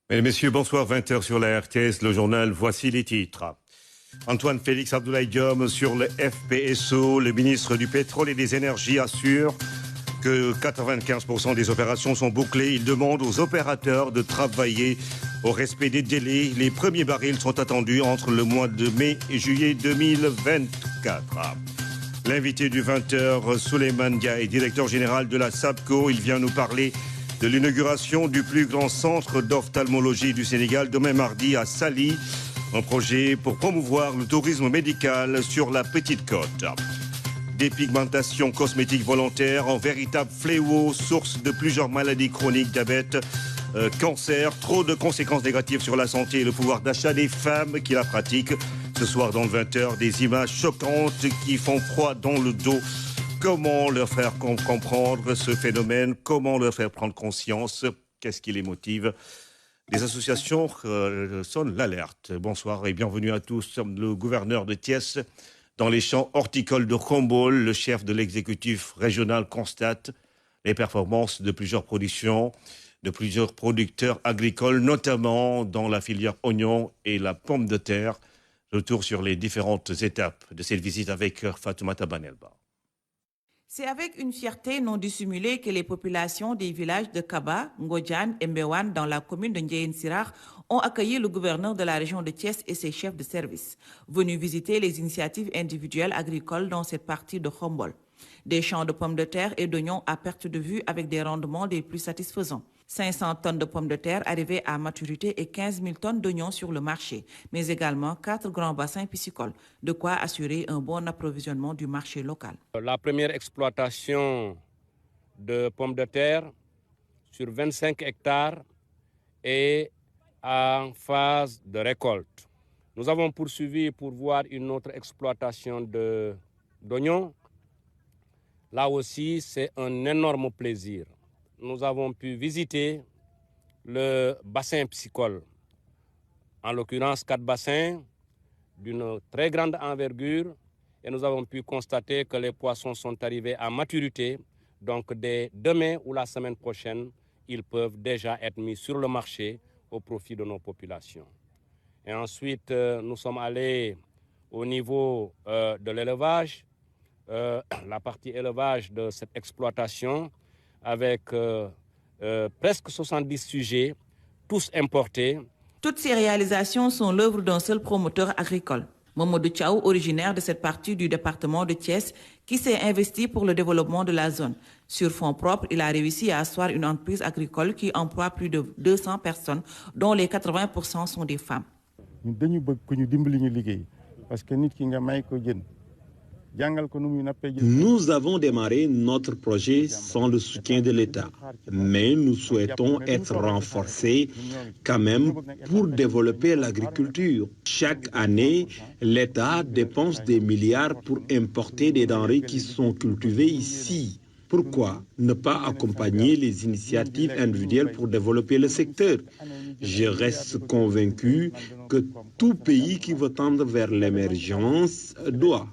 Mesdames et messieurs, bonsoir, 20h sur la RTS, le journal, voici les titres. Antoine Félix Abdoulaye Diome sur le FPSO, le ministre du Pétrole et des Énergies assure que 95% des opérations sont bouclées. Il demande aux opérateurs de travailler au respect des délais. Les premiers barils sont attendus entre le mois de mai et juillet 2024. L'invité du 20h, Souleymane Gaye, directeur général de la SAPCO, il vient nous parler de l'inauguration du plus grand centre d'ophtalmologie du Sénégal demain mardi à Saly, un projet pour promouvoir le tourisme médical sur la Petite Côte. Dépigmentation cosmétique volontaire, un véritable fléau, source de plusieurs maladies chroniques, diabète, cancer, trop de conséquences négatives sur la santé et le pouvoir d'achat des femmes qui la pratiquent. Ce soir dans le 20h, des images choquantes qui font froid dans le dos. Comment leur faire comprendre ce phénomène? Comment leur faire prendre conscience? Qu'est-ce qui les motive? Les associations sonnent l'alerte. Bonsoir et bienvenue à tous. Le gouverneur de Thiès, dans les champs horticoles de Khombole, le chef de l'exécutif régional constate les performances de plusieurs productions, de plusieurs producteurs agricoles, notamment dans la filière oignon et la pomme de terre. Retour sur les différentes étapes de cette visite avec Fatoumata Banelba. C'est avec une fierté non dissimulée que les populations des villages de Kaba, Ngodjan et Mbewan dans la commune de Ndiaye-Sirar ont accueilli le gouverneur de la région de Thiès et ses chefs de service, venus visiter les initiatives individuelles agricoles dans cette partie de Khombole. Des champs de pommes de terre et d'oignons à perte de vue avec des rendements des plus satisfaisants. 500 tonnes de pommes de terre arrivées à maturité et 15 000 tonnes d'oignons sur le marché, mais également 4 grands bassins piscicoles, de quoi assurer un bon approvisionnement du marché local. La première exploitation de pommes de terre sur 25 hectares est en phase de récolte. Nous avons poursuivi pour voir une autre exploitation d'oignons. Là aussi, c'est un énorme plaisir. Nous avons pu visiter le bassin piscicole, en l'occurrence 4 bassins d'une très grande envergure, et nous avons pu constater que les poissons sont arrivés à maturité. Donc dès demain ou la semaine prochaine, ils peuvent déjà être mis sur le marché au profit de nos populations. Et ensuite, nous sommes allés au niveau de l'élevage, la partie élevage de cette exploitation, avec presque 70 sujets, tous importés. Toutes ces réalisations sont l'œuvre d'un seul promoteur agricole, Mamadou Tchaou, originaire de cette partie du département de Thiès, qui s'est investi pour le développement de la zone. Sur fonds propres, il a réussi à asseoir une entreprise agricole qui emploie plus de 200 personnes, dont les 80% sont des femmes. Nous avons démarré notre projet sans le soutien de l'État, mais nous souhaitons être renforcés quand même pour développer l'agriculture. Chaque année, l'État dépense des milliards pour importer des denrées qui sont cultivées ici. Pourquoi ne pas accompagner les initiatives individuelles pour développer le secteur? Je reste convaincu que tout pays qui veut tendre vers l'émergence doit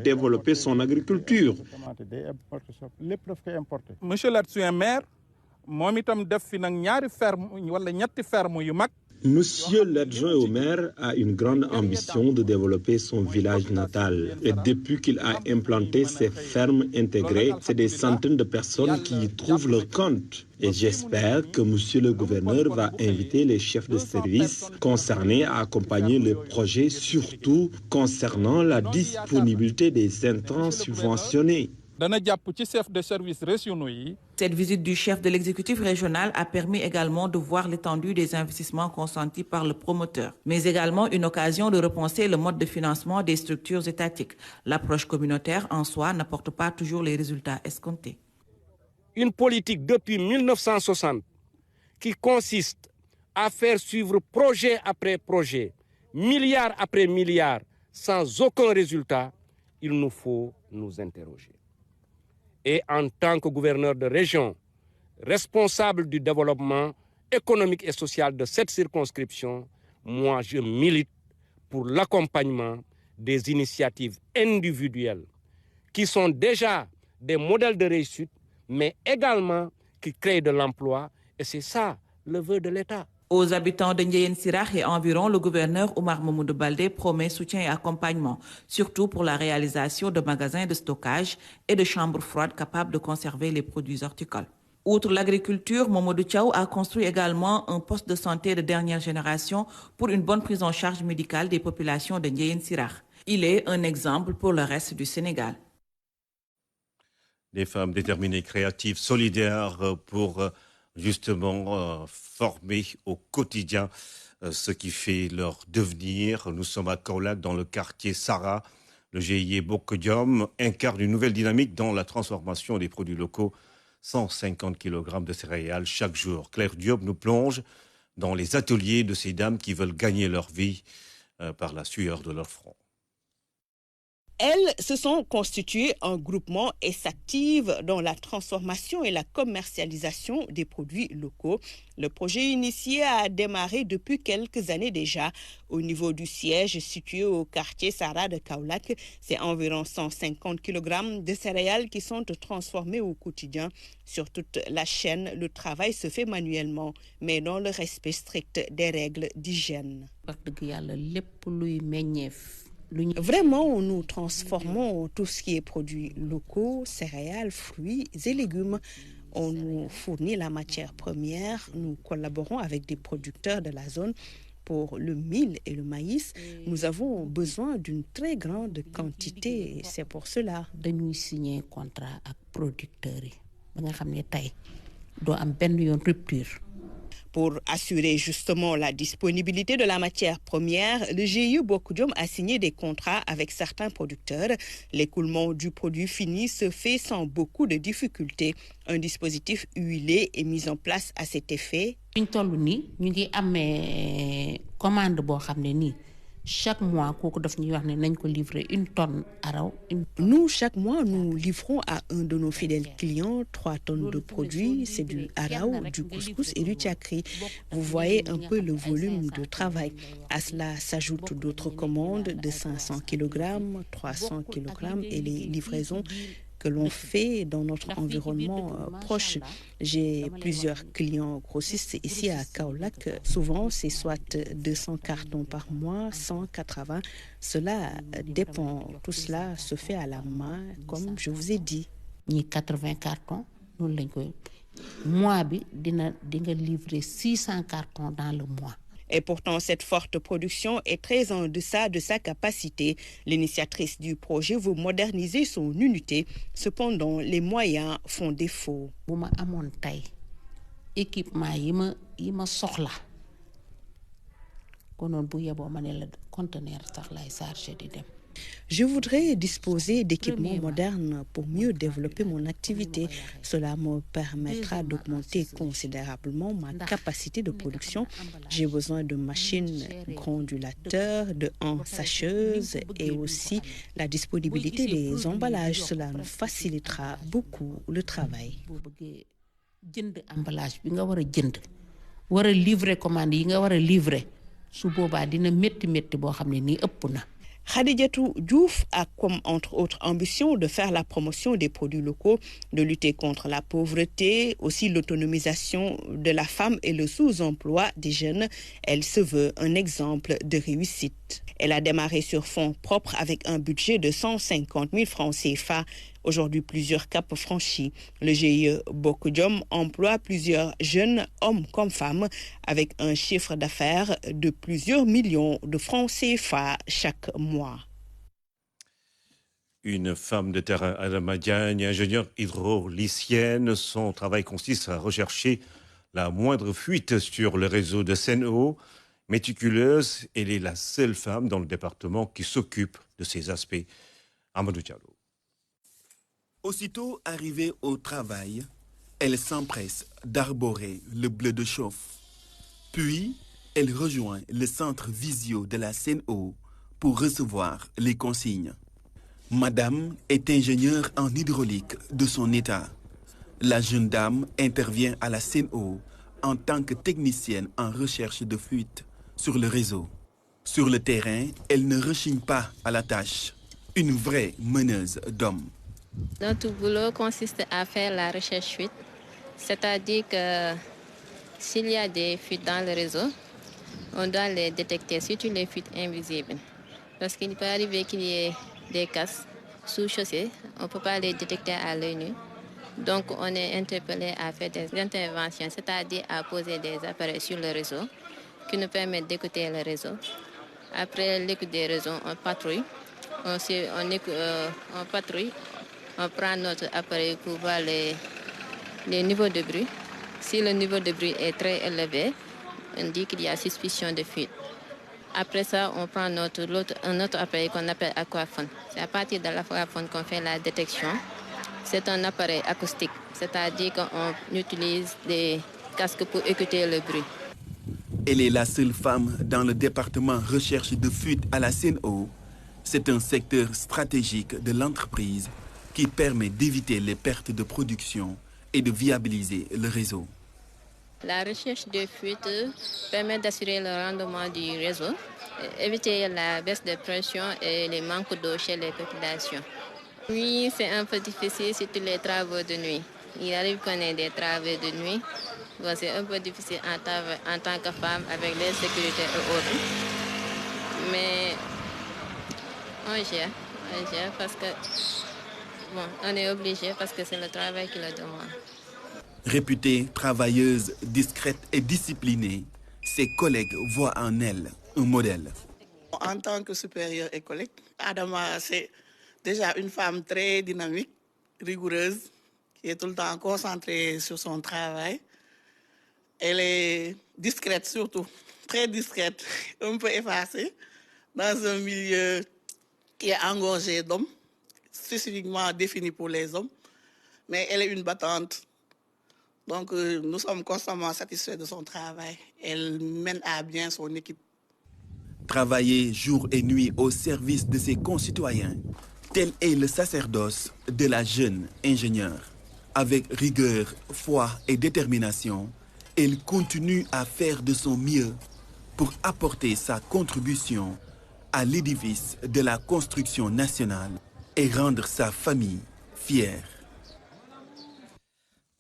développer son agriculture. Monsieur l'adjoint maire, moom itam def fi nag ñaari ferme wala ñetti ferme yu mag. Monsieur l'adjoint au maire a une grande ambition de développer son village natal. Et depuis qu'il a implanté ses fermes intégrées, c'est des centaines de personnes qui y trouvent leur compte. Et j'espère que monsieur le gouverneur va inviter les chefs de service concernés à accompagner le projet, surtout concernant la disponibilité des intrants subventionnés. Cette visite du chef de l'exécutif régional a permis également de voir l'étendue des investissements consentis par le promoteur, mais également une occasion de repenser le mode de financement des structures étatiques. L'approche communautaire en soi n'apporte pas toujours les résultats escomptés. Une politique depuis 1960 qui consiste à faire suivre projet après projet, milliard après milliard, sans aucun résultat, il nous faut nous interroger. Et en tant que gouverneur de région, responsable du développement économique et social de cette circonscription, moi je milite pour l'accompagnement des initiatives individuelles qui sont déjà des modèles de réussite, mais également qui créent de l'emploi. Et c'est ça le vœu de l'État. Aux habitants de Ndiéyène Sirakh et environ, le gouverneur Oumar Mamadou Baldé promet soutien et accompagnement, surtout pour la réalisation de magasins de stockage et de chambres froides capables de conserver les produits horticoles. Outre l'agriculture, Mamadou Thiaw a construit également un poste de santé de dernière génération pour une bonne prise en charge médicale des populations de Ndiéyène Sirakh. Il est un exemple pour le reste du Sénégal. Des femmes déterminées, créatives, solidaires pour justement former au quotidien ce qui fait leur devenir. Nous sommes à Kaolack, dans le quartier Sarah. Le GIE Bokodium incarne une nouvelle dynamique dans la transformation des produits locaux. 150 kg de céréales chaque jour. Claire Diop nous plonge dans les ateliers de ces dames qui veulent gagner leur vie par la sueur de leur front. Elles se sont constituées en groupement et s'activent dans la transformation et la commercialisation des produits locaux. Le projet initié a démarré depuis quelques années déjà. Au niveau du siège situé au quartier Sarah de Kaolack, c'est environ 150 kg de céréales qui sont transformées au quotidien. Sur toute la chaîne, le travail se fait manuellement, mais dans le respect strict des règles d'hygiène. Vraiment, nous transformons tout ce qui est produits locaux, céréales, fruits et légumes. On nous fournit la matière première. Nous collaborons avec des producteurs de la zone. Pour le mil et le maïs, nous avons besoin d'une très grande quantité. Et c'est pour cela. Nous signons un contrat avec les producteurs. Nous avons une rupture. Pour assurer justement la disponibilité de la matière première, le GIE Bokodium a signé des contrats avec certains producteurs. L'écoulement du produit fini se fait sans beaucoup de difficultés. Un dispositif huilé est mis en place à cet effet. Chaque mois, une tonne araw. Nous, chaque mois, nous livrons à un de nos fidèles clients 3 tonnes de produits. C'est du araw, du couscous et du tiakri. Vous voyez un peu le volume de travail. À cela s'ajoutent d'autres commandes de 500 kg, 300 kg et les livraisons que l'on fait dans notre environnement proche. J'ai plusieurs clients grossistes ici à Kaolack. Souvent, c'est soit 200 cartons par mois, 180. Cela dépend. Tout cela se fait à la main, comme je vous ai dit. 80 cartons, nous l'avons. Moi, je livrer 600 cartons dans le mois. Et pourtant, cette forte production est très en deçà de sa capacité. L'initiatrice du projet veut moderniser son unité. Cependant, les moyens font défaut. Je voudrais disposer d'équipements modernes pour mieux développer mon activité. Cela me permettra d'augmenter considérablement ma capacité de production. J'ai besoin de machines grandulateurs, de sacheuses et aussi la disponibilité des emballages. Cela nous facilitera beaucoup le travail. Khadijatou Diouf a comme entre autres ambition de faire la promotion des produits locaux, de lutter contre la pauvreté, aussi l'autonomisation de la femme et le sous-emploi des jeunes. Elle se veut un exemple de réussite. Elle a démarré sur fonds propres avec un budget de 150 000 francs CFA. Aujourd'hui, plusieurs caps franchis. Le GIE Bokodium emploie plusieurs jeunes, hommes comme femmes, avec un chiffre d'affaires de plusieurs millions de francs CFA chaque mois. Une femme de terrain, Adama Diagne, ingénieure hydraulicienne. Son travail consiste à rechercher la moindre fuite sur le réseau de Sen'Eau. Méticuleuse, elle est la seule femme dans le département qui s'occupe de ces aspects. Amadou Diallo. Aussitôt arrivée au travail, elle s'empresse d'arborer le bleu de chauffe. Puis, elle rejoint le centre visio de la Sen'Eau pour recevoir les consignes. Madame est ingénieure en hydraulique de son état. La jeune dame intervient à la Sen'Eau en tant que technicienne en recherche de fuite sur le réseau. Sur le terrain, elle ne rechigne pas à la tâche. Une vraie meneuse d'hommes. Notre boulot consiste à faire la recherche fuite, c'est-à-dire que S'il y a des fuites dans le réseau, on doit les détecter, surtout les fuites invisibles. Parce qu'il peut arriver qu'il y ait des casses sous chaussée, on ne peut pas les détecter à l'œil nu. Donc on est interpellé à faire des interventions, c'est-à-dire à poser des appareils sur le réseau qui nous permettent d'écouter le réseau. Après l'écoute des réseaux, on patrouille. On patrouille, on prend notre appareil pour voir les niveaux de bruit. Si le niveau de bruit est très élevé, on dit qu'il y a suspicion de fuite. Après ça, on prend un autre appareil qu'on appelle aquaphone. C'est à partir de l'aquaphone qu'on fait la détection. C'est un appareil acoustique, c'est-à-dire qu'on utilise des casques pour écouter le bruit. Elle est la seule femme dans le département recherche de fuite à la CNO. C'est un secteur stratégique de l'entreprise qui permet d'éviter les pertes de production et de viabiliser le réseau. La recherche de fuite permet d'assurer le rendement du réseau, éviter la baisse de pression et les manques d'eau chez les populations. Oui, c'est un peu difficile, surtout les travaux de nuit. Il arrive qu'on ait des travaux de nuit. Bon, c'est un peu difficile en tant que femme avec les sécurités et autres. Mais on gère parce que on est obligé parce que c'est le travail qui le demande. Réputée travailleuse, discrète et disciplinée, ses collègues voient en elle un modèle. En tant que supérieure et collègue, Adama, c'est déjà une femme très dynamique, rigoureuse, qui est tout le temps concentrée sur son travail. Elle est discrète surtout, très discrète, un peu effacée, dans un milieu qui est engorgé d'hommes, spécifiquement défini pour les hommes. Mais elle est une battante. Donc nous sommes constamment satisfaits de son travail. Elle mène à bien son équipe. Travailler jour et nuit au service de ses concitoyens, tel est le sacerdoce de la jeune ingénieure. Avec rigueur, foi et détermination, elle continue à faire de son mieux pour apporter sa contribution à l'édifice de la construction nationale et rendre sa famille fière.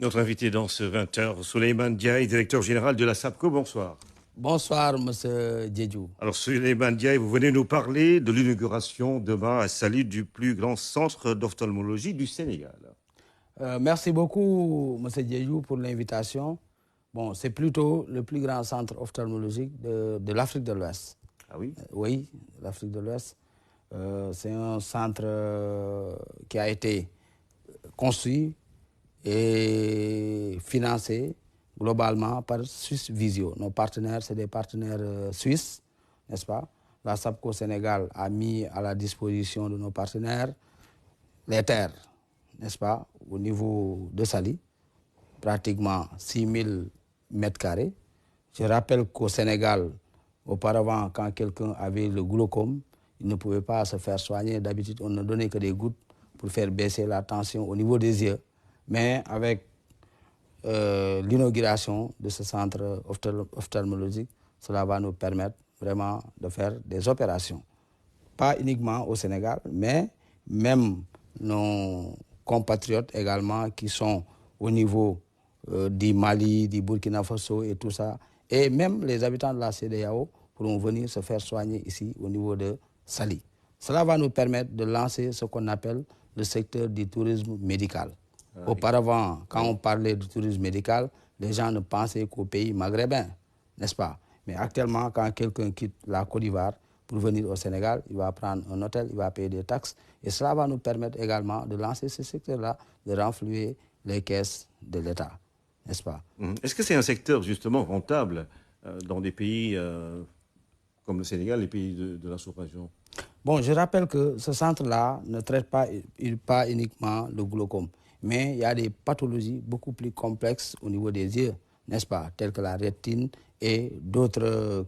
Notre invité dans ce 20h, Souleymane Diaye, directeur général de la SAPCO, bonsoir. Bonsoir, M. Diédhiou. Alors, Souleymane Diaye, vous venez nous parler de l'inauguration demain à Saly du plus grand centre d'ophtalmologie du Sénégal. Merci beaucoup, M. Diédhiou, pour l'invitation. Bon, c'est plutôt le plus grand centre ophtalmologique de l'Afrique de l'Ouest. Ah oui? Oui, l'Afrique de l'Ouest. C'est un centre qui a été construit et financé globalement par Suisse Visio. Nos partenaires, c'est des partenaires suisses, n'est-ce pas? La SAPCO Sénégal a mis à la disposition de nos partenaires les terres, n'est-ce pas, au niveau de Saly, pratiquement 6000 mètres carrés. Je rappelle qu'au Sénégal, auparavant, quand quelqu'un avait le glaucome, il ne pouvait pas se faire soigner. D'habitude, on ne donnait que des gouttes pour faire baisser la tension au niveau des yeux. Mais avec l'inauguration de ce centre ophtalmologique, cela va nous permettre vraiment de faire des opérations. Pas uniquement au Sénégal, mais même nos compatriotes également qui sont au niveau du Mali, du Burkina Faso et tout ça. Et même les habitants de la CEDEAO pourront venir se faire soigner ici au niveau de Saly. Cela va nous permettre de lancer ce qu'on appelle le secteur du tourisme médical. Auparavant, quand on parlait du tourisme médical, les gens ne pensaient qu'au pays maghrébin, n'est-ce pas? Mais actuellement, quand quelqu'un quitte la Côte d'Ivoire pour venir au Sénégal, il va prendre un hôtel, il va payer des taxes. Et cela va nous permettre également de lancer ce secteur-là, de renflouer les caisses de l'État, n'est-ce pas? Est-ce que c'est un secteur justement rentable dans des pays comme le Sénégal, les pays de la sous-région? Bon, je rappelle que ce centre-là ne traite pas uniquement le glaucome. Mais il y a des pathologies beaucoup plus complexes au niveau des yeux, n'est-ce pas, telles que la rétine et d'autres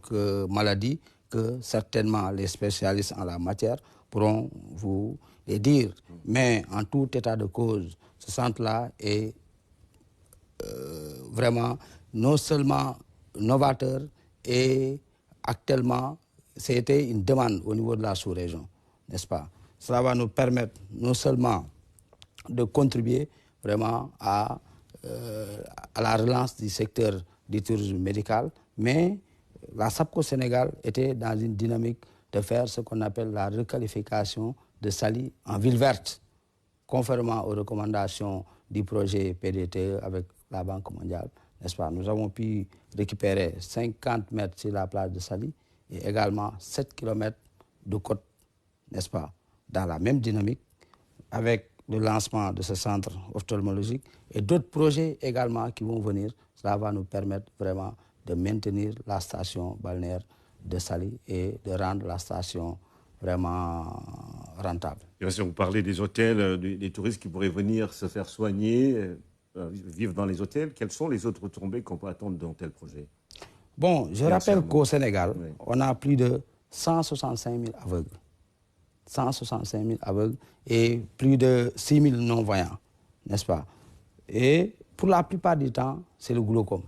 maladies que certainement les spécialistes en la matière pourront vous les dire. Mais en tout état de cause, ce centre-là est vraiment non seulement novateur et actuellement, c'était une demande au niveau de la sous-région, n'est-ce pas? Cela va nous permettre non seulement de contribuer vraiment à la relance du secteur du tourisme médical, mais la SAPCO Sénégal était dans une dynamique de faire ce qu'on appelle la requalification de Saly en ville verte, conformément aux recommandations du projet PDTE avec la Banque mondiale, n'est-ce pas? Nous avons pu récupérer 50 mètres sur la plage de Saly et également 7 km de côte, n'est-ce pas? Dans la même dynamique, avec le lancement de ce centre ophtalmologique et d'autres projets également qui vont venir, cela va nous permettre vraiment de maintenir la station balnéaire de Saly et de rendre la station vraiment rentable. Bien sûr, vous parlez des hôtels, des touristes qui pourraient venir se faire soigner, vivre dans les hôtels. Quelles sont les autres retombées qu'on peut attendre dans tel projet? Bon, je rappelle qu'au Sénégal, on a plus de 165 000 aveugles. 165 000 aveugles et plus de 6 000 non-voyants, n'est-ce pas? Et pour la plupart du temps, c'est le glaucome.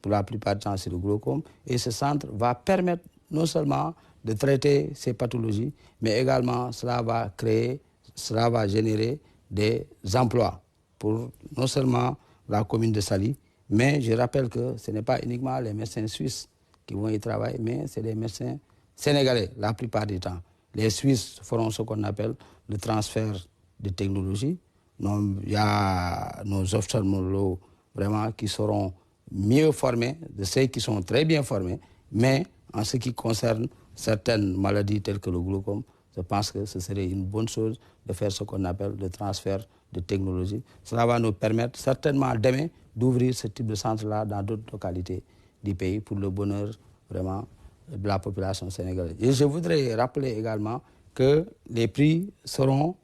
Pour la plupart du temps, c'est le glaucome. Et ce centre va permettre non seulement de traiter ces pathologies, mais également cela va générer des emplois pour non seulement la commune de Saly, mais je rappelle que ce n'est pas uniquement les médecins suisses qui vont y travailler, mais c'est les médecins sénégalais la plupart du temps. Les Suisses feront ce qu'on appelle le transfert de technologie. Il y a nos ophtalmologues vraiment qui seront mieux formés, de ceux qui sont très bien formés, mais en ce qui concerne certaines maladies telles que le glaucome, je pense que ce serait une bonne chose de faire ce qu'on appelle le transfert de technologie. Cela va nous permettre certainement demain d'ouvrir ce type de centre-là dans d'autres localités du pays pour le bonheur vraiment de la population sénégalaise. Et je voudrais rappeler également que les prix seront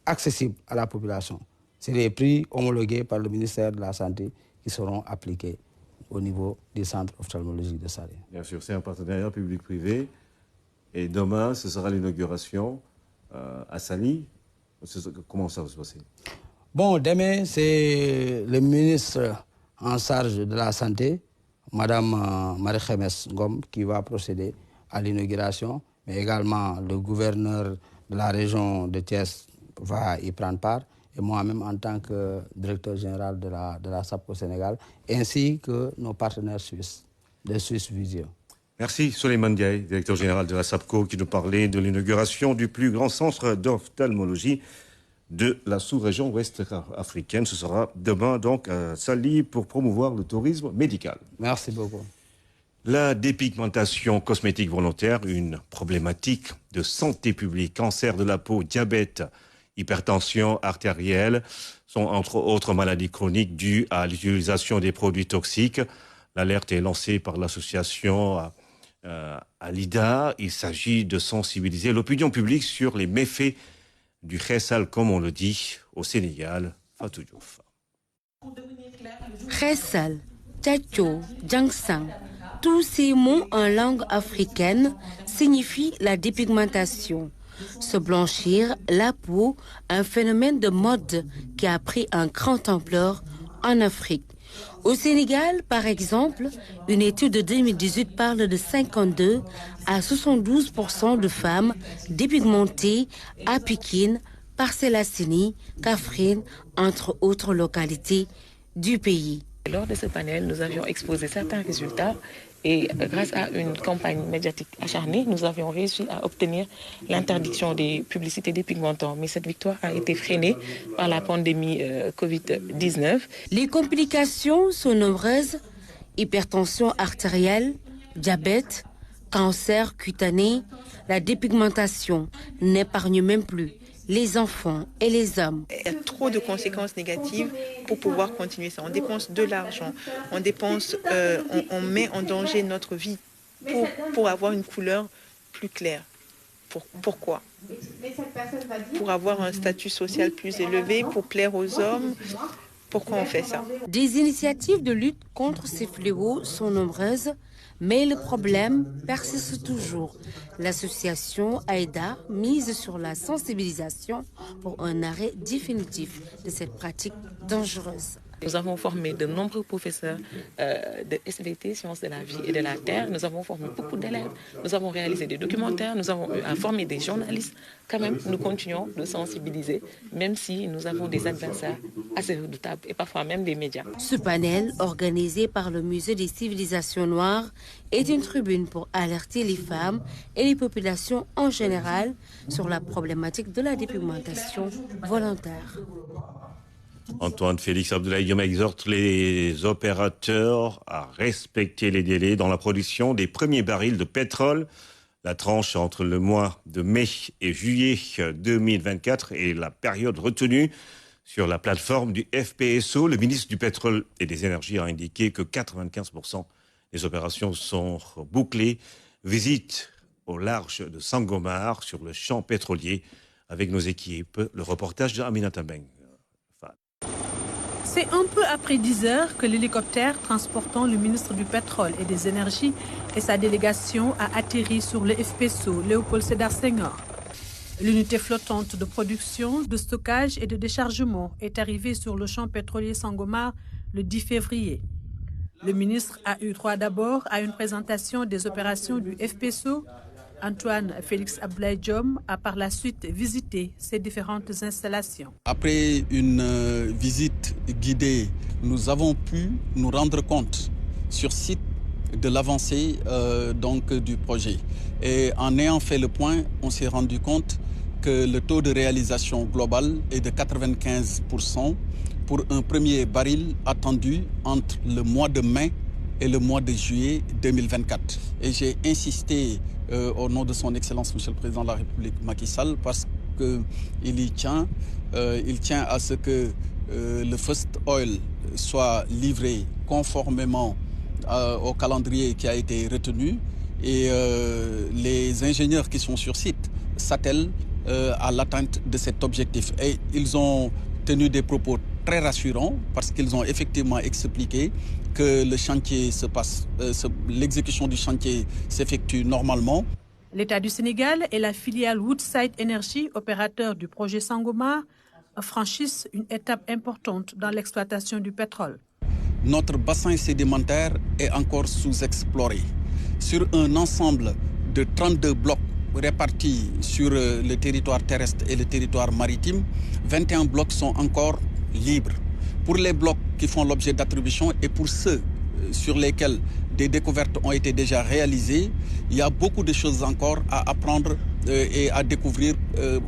accessibles à la population. C'est les prix homologués par le ministère de la Santé qui seront appliqués au niveau du centre ophtalmologique de Saly. Bien sûr, c'est un partenariat public-privé. Et demain, ce sera l'inauguration à Saly. Comment ça va se passer? Bon, demain, c'est le ministre en charge de la Santé, Madame Marie-Khémesse Ngom, qui va procéder à l'inauguration, mais également le gouverneur de la région de Thiès va y prendre part, et moi-même en tant que directeur général de la SAPCO Sénégal, ainsi que nos partenaires suisses, de Suisse Visio. Merci Souleymane Diaye, directeur général de la SAPCO, qui nous parlait de l'inauguration du plus grand centre d'ophtalmologie de la sous-région ouest africaine. Ce sera demain donc à Saly pour promouvoir le tourisme médical. Merci beaucoup. La dépigmentation cosmétique volontaire, une problématique de santé publique, cancer de la peau, diabète, hypertension artérielle, sont entre autres maladies chroniques dues à l'utilisation des produits toxiques. L'alerte est lancée par l'association Alida. Il s'agit de sensibiliser l'opinion publique sur les méfaits du khessal, comme on le dit au Sénégal. Fatou Diouf. Khessal, tchacho, jangsang, tous ces mots en langue africaine signifient la dépigmentation. Se blanchir la peau, un phénomène de mode qui a pris un grand ampleur en Afrique. Au Sénégal, par exemple, une étude de 2018 parle de 52 à 72% de femmes dépigmentées à Pikine, Parcelles Assainies, Kaffrine, entre autres localités du pays. Lors de ce panel, nous avions exposé certains résultats et grâce à une campagne médiatique acharnée, nous avions réussi à obtenir l'interdiction des publicités dépigmentants. Mais cette victoire a été freinée par la pandémie Covid-19. Les complications sont nombreuses: hypertension artérielle, diabète, cancer cutané. La dépigmentation n'épargne même plus les enfants et les hommes. Il y a trop de conséquences négatives pour pouvoir continuer ça. On dépense de l'argent, on met en danger notre vie pour avoir une couleur plus claire. Pourquoi? Pour avoir un statut social plus élevé, pour plaire aux hommes. Pourquoi on fait ça? Des initiatives de lutte contre ces fléaux sont nombreuses, mais le problème persiste toujours. L'association AIDA mise sur la sensibilisation pour un arrêt définitif de cette pratique dangereuse. Nous avons formé de nombreux professeurs de SVT, sciences de la vie et de la terre. Nous avons formé beaucoup d'élèves. Nous avons réalisé des documentaires. Nous avons eu à former des journalistes. Quand même, nous continuons de sensibiliser, même si nous avons des adversaires assez redoutables et parfois même des médias. Ce panel, organisé par le Musée des civilisations noires, est une tribune pour alerter les femmes et les populations en général sur la problématique de la dépigmentation volontaire. Antoine Félix Abdoulaye Diome exhorte les opérateurs à respecter les délais dans la production des premiers barils de pétrole. La tranche entre le mois de mai et juillet 2024 est la période retenue sur la plateforme du FPSO. Le ministre du Pétrole et des Énergies a indiqué que 95% des opérations sont bouclées. Visite au large de Sangomar sur le champ pétrolier avec nos équipes. Le reportage de Aminata Beng. C'est un peu après 10 heures que l'hélicoptère transportant le ministre du Pétrole et des Énergies et sa délégation a atterri sur le FPSO Léopold Sédar Senghor. L'unité flottante de production, de stockage et de déchargement est arrivée sur le champ pétrolier Sangomar le 10 février. Le ministre a eu droit d'abord à une présentation des opérations du FPSO. Antoine Félix Abdoulaye Diome a par la suite visité ces différentes installations. Après une visite guidée, nous avons pu nous rendre compte sur site de l'avancée du projet. Et en ayant fait le point, on s'est rendu compte que le taux de réalisation global est de 95% pour un premier baril attendu entre le mois de mai et le mois de juillet 2024. Et j'ai insisté au nom de son Excellence, Monsieur le Président de la République Macky Sall, parce qu'il y tient. Il tient à ce que le First Oil soit livré conformément au calendrier qui a été retenu. Et les ingénieurs qui sont sur site s'attellent à l'atteinte de cet objectif. Et ils ont tenu des propos très rassurants parce qu'ils ont effectivement expliqué que le chantier se passe, l'exécution du chantier s'effectue normalement. L'État du Sénégal et la filiale Woodside Energy, opérateur du projet Sangomar, franchissent une étape importante dans l'exploitation du pétrole. Notre bassin sédimentaire est encore sous-exploré. Sur un ensemble de 32 blocs répartis sur le territoire terrestre et le territoire maritime, 21 blocs sont encore libres. Pour les blocs qui font l'objet d'attribution et pour ceux sur lesquels des découvertes ont été déjà réalisées, il y a beaucoup de choses encore à apprendre et à découvrir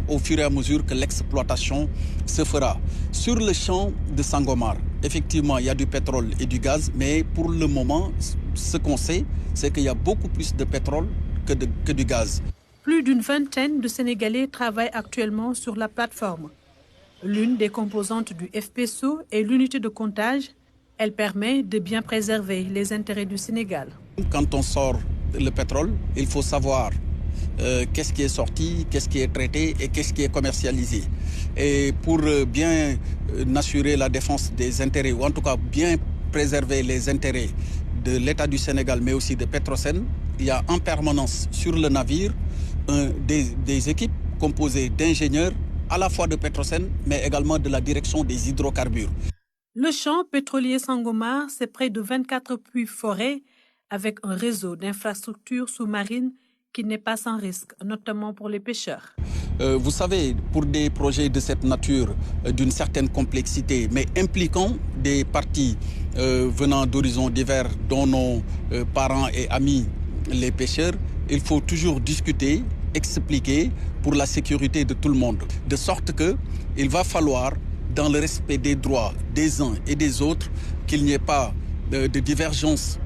au fur et à mesure que l'exploitation se fera. Sur le champ de Sangomar, effectivement, il y a du pétrole et du gaz, mais pour le moment, ce qu'on sait, c'est qu'il y a beaucoup plus de pétrole que du gaz. Plus d'une vingtaine de Sénégalais travaillent actuellement sur la plateforme. L'une des composantes du FPSO est l'unité de comptage. Elle permet de bien préserver les intérêts du Sénégal. Quand on sort le pétrole, il faut savoir qu'est-ce qui est sorti, qu'est-ce qui est traité et qu'est-ce qui est commercialisé. Et pour bien assurer la défense des intérêts, ou en tout cas bien préserver les intérêts de l'État du Sénégal, mais aussi de Petrosen, il y a en permanence sur le navire des équipes composées d'ingénieurs à la fois de Petrosen, mais également de la direction des hydrocarbures. Le champ pétrolier Sangomar, c'est près de 24 puits forêts avec un réseau d'infrastructures sous-marines qui n'est pas sans risque, notamment pour les pêcheurs. Vous savez, pour des projets de cette nature, d'une certaine complexité, mais impliquant des parties venant d'horizons divers, dont nos parents et amis, les pêcheurs, il faut toujours discuter, expliquer pour la sécurité de tout le monde. De sorte qu'il va falloir, dans le respect des droits des uns et des autres, qu'il n'y ait pas de divergence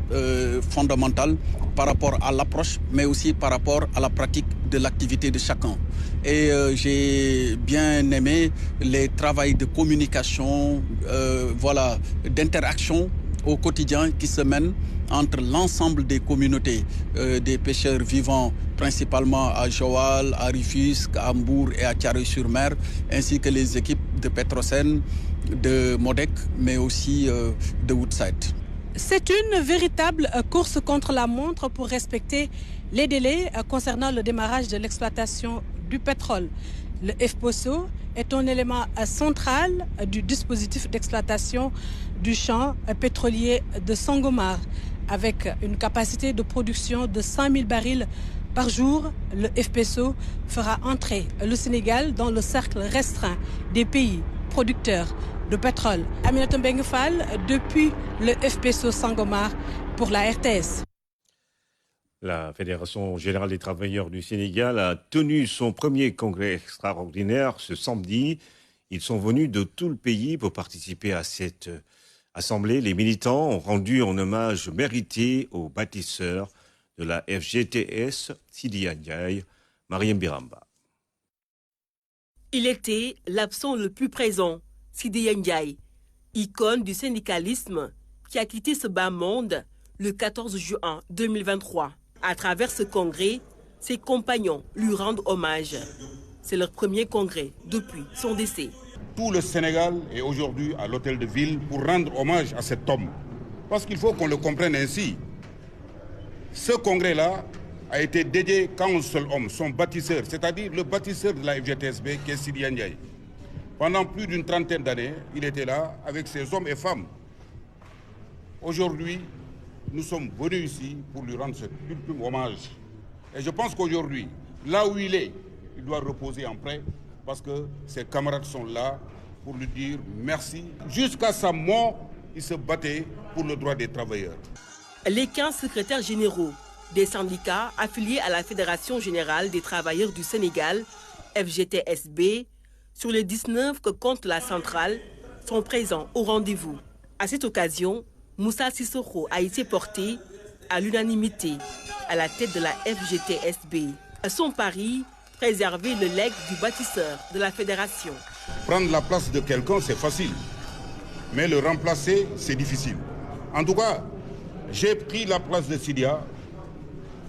fondamentale par rapport à l'approche, mais aussi par rapport à la pratique de l'activité de chacun. Et j'ai bien aimé les travaux de communication, d'interaction au quotidien qui se mènent entre l'ensemble des communautés des pêcheurs vivant principalement à Joal, à Rufisque, à Hambourg et à Thiaroye-sur-Mer, ainsi que les équipes de Petrosen, de Modec, mais aussi de Woodside. C'est une véritable course contre la montre pour respecter les délais concernant le démarrage de l'exploitation du pétrole. Le FPSO est un élément central du dispositif d'exploitation du champ pétrolier de Sangomar. Avec une capacité de production de 100 000 barils par jour, le FPSO fera entrer le Sénégal dans le cercle restreint des pays producteurs de pétrole. Aminata Mbengue Fall, depuis le FPSO Sangomar pour la RTS. La Fédération générale des travailleurs du Sénégal a tenu son premier congrès extraordinaire ce samedi. Ils sont venus de tout le pays pour participer à cette assemblée. Les militants ont rendu un hommage mérité aux bâtisseurs de la FGTS, Sidi Ndiaye, Mariam Biramba. Il était l'absent le plus présent, Sidi Ndiaye, icône du syndicalisme qui a quitté ce bas monde le 14 juin 2023. À travers ce congrès, ses compagnons lui rendent hommage. C'est leur premier congrès depuis son décès. Tout le Sénégal est aujourd'hui à l'hôtel de ville pour rendre hommage à cet homme. Parce qu'il faut qu'on le comprenne ainsi. Ce congrès-là a été dédié qu'à un seul homme, son bâtisseur, c'est-à-dire le bâtisseur de la FGTSB, qui est Sidi Ndiaye. Pendant plus d'une trentaine d'années, il était là avec ses hommes et femmes. Aujourd'hui, nous sommes venus ici pour lui rendre cet ultime hommage. Et je pense qu'aujourd'hui, là où il est, il doit reposer en paix parce que ses camarades sont là pour lui dire merci. Jusqu'à sa mort, il se battait pour le droit des travailleurs. Les 15 secrétaires généraux des syndicats affiliés à la Fédération générale des travailleurs du Sénégal, FGTSB, sur les 19 que compte la centrale, sont présents au rendez-vous. À cette occasion, Moussa Sissoko a été porté à l'unanimité à la tête de la FGTSB. Son pari, préserver le legs du bâtisseur de la fédération. Prendre la place de quelqu'un, c'est facile. Mais le remplacer, c'est difficile. En tout cas, j'ai pris la place de Sidia,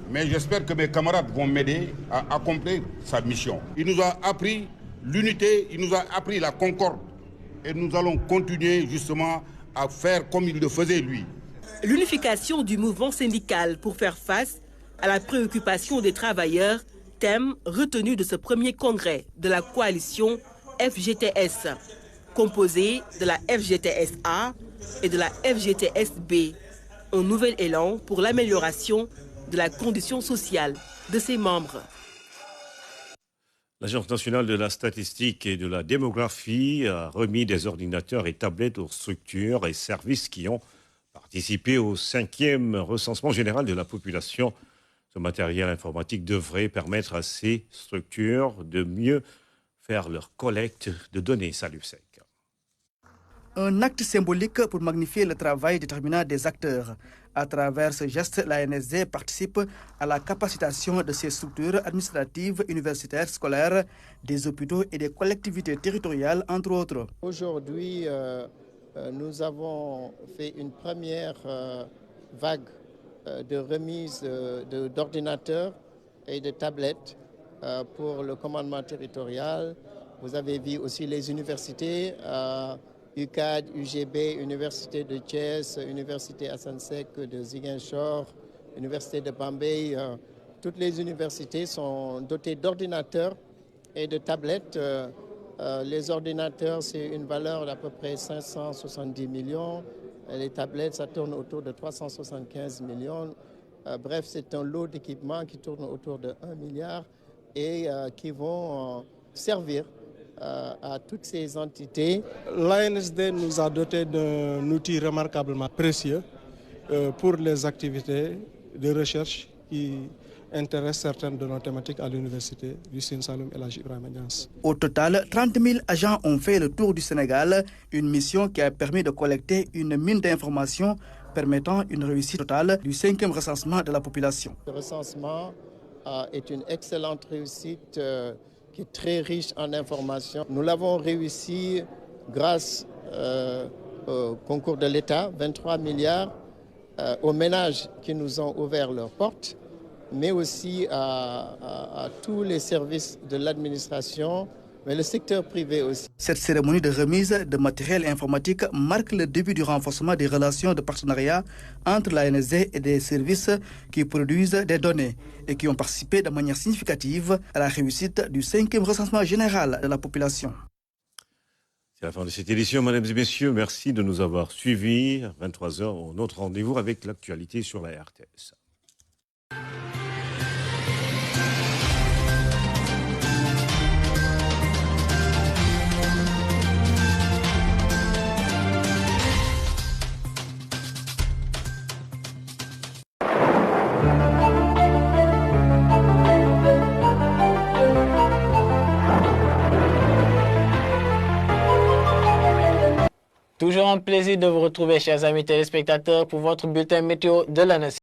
mais j'espère que mes camarades vont m'aider à accomplir sa mission. Il nous a appris l'unité, il nous a appris la concorde. Et nous allons continuer justement à faire comme il le faisait lui. L'unification du mouvement syndical pour faire face à la préoccupation des travailleurs, thème retenu de ce premier congrès de la coalition FGTS, composée de la FGTSA et de la FGTSB. Un nouvel élan pour l'amélioration de la condition sociale de ses membres. L'Agence nationale de la statistique et de la démographie a remis des ordinateurs et tablettes aux structures et services qui ont participé au 5e recensement général de la population. Ce matériel informatique devrait permettre à ces structures de mieux faire leur collecte de données. Salut Sec. Un acte symbolique pour magnifier le travail déterminant des acteurs. À travers ce geste, l'ANSD participe à la capacitation de ces structures administratives, universitaires, scolaires, des hôpitaux et des collectivités territoriales, entre autres. Aujourd'hui, nous avons fait une première vague de remise d'ordinateurs et de tablettes pour le commandement territorial. Vous avez vu aussi les universités, UCAD, UGB, Université de Thiès, Université Assane Seck de Ziguinchor, Université de Bambey. Toutes les universités sont dotées d'ordinateurs et de tablettes. Les ordinateurs, c'est une valeur d'à peu près 570 millions. Les tablettes, ça tourne autour de 375 millions. Bref, c'est un lot d'équipements qui tourne autour de 1 milliard et qui vont servir à toutes ces entités. L'ANSD nous a doté d'un outil remarquablement précieux pour les activités de recherche qui intéressent certaines de nos thématiques à l'université du Sine Saloum El Hadji Ibrahima Niass. Au total, 30 000 agents ont fait le tour du Sénégal, une mission qui a permis de collecter une mine d'informations permettant une réussite totale du 5e recensement de la population. Le recensement est une excellente réussite qui est très riche en informations. Nous l'avons réussi grâce au concours de l'État, 23 milliards, aux ménages qui nous ont ouvert leurs portes, mais aussi à tous les services de l'administration mais le secteur privé aussi. Cette cérémonie de remise de matériel informatique marque le début du renforcement des relations de partenariat entre l'ANSD et des services qui produisent des données et qui ont participé de manière significative à la réussite du 5e recensement général de la population. C'est la fin de cette édition, mesdames et messieurs. Merci de nous avoir suivis. À 23h, notre rendez-vous avec l'actualité sur la RTS. Toujours un plaisir de vous retrouver, chers amis téléspectateurs, pour votre bulletin météo de la nation.